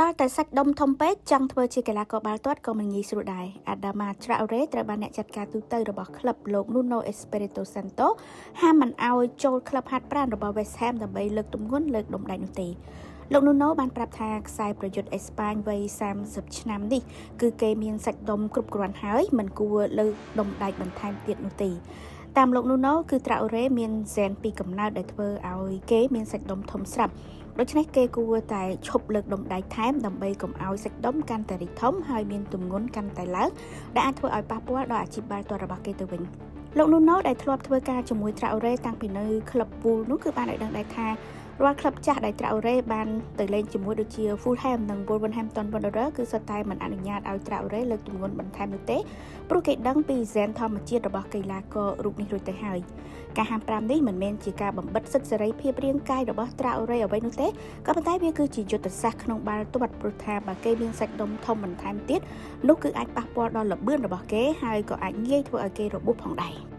ដល់តែសាច់ដុំធំពេកចង់ធ្វើជាកីឡាករបាល់ទាត់ក៏មិនងាយស្រួលដែរ Adama Traore ត្រូវបានអ្នកចាត់ការទូទៅរបស់ក្លឹបលោក Nuno Espirito Santo ហាមមិនឲ្យចូលក្លឹបហាត់ប្រាណរបស់ West Ham ដើម្បីលើកទម្ងន់លើកដុំដៃនោះទេលោក Nuno បានប្រាប់ថាខ្សែប្រយុទ្ធអេស្ប៉ាញវ័យ30ឆ្នាំនេះគឺគេមានសាច់ដុំគ្រប់គ្រាន់ហើយមិនគួរលើកដុំដៃបន្ថែមទៀតនោះទេតាមលោក Nuno គឺ Traore មានហ្សែនពីកំណើតដែលធ្វើឲ្យគេមានសាច់ដុំធំស្រាប់ដូច្នេះគេគួរតែឈប់លើកដុំដៃថែមដើម្បីកុំឲ្យសាច់ដុំកាន់តែរីកធំហើយមានទម្ងន់កាន់តែឡើងដែលអាចធ្វើឲ្យប៉ះពាល់ដល់អាជីពបាល់ទាត់របស់គេទៅវិញលោក Nuno ដែលធ្លាប់ធ្វើការជាមួយ Traore តាំងពីនៅក្លឹប Pool នោះគឺបានឲ្យដឹងដែរថារាល់ក្លឹបចាស់ដែល Traore បានទៅលេងជាមួយដូចជា Fulham និង Wolverhampton Wanderers គឺសុទ្ធតែមិនអនុញ្ញាតឲ្យ Traore លើកទម្ងន់បន្ថែមនោះទេព្រោះគេដឹងពីហ្សែនធម្មជាតិរបស់កីឡាកររូបនេះរួចទៅហើយការហាម5នេះមិនមែនជាការបំបិទសិទ្ធិសេរីភាពរាងកាយរបស់ Traore អ្វីនោះទេក៏ប៉ុន្តែវាគឺជាយុទ្ធសាស្ត្រក្នុងបាល់ទាត់ព្រោះថាបើគេមានសាច់ដុំធំបន្ថែមទៀតនោះគឺអាចប៉ះពាល់ដល់ល្បឿនរបស់គេហើយក៏អាចងាយធ្វើឲ្យគេរបួសផងដែរ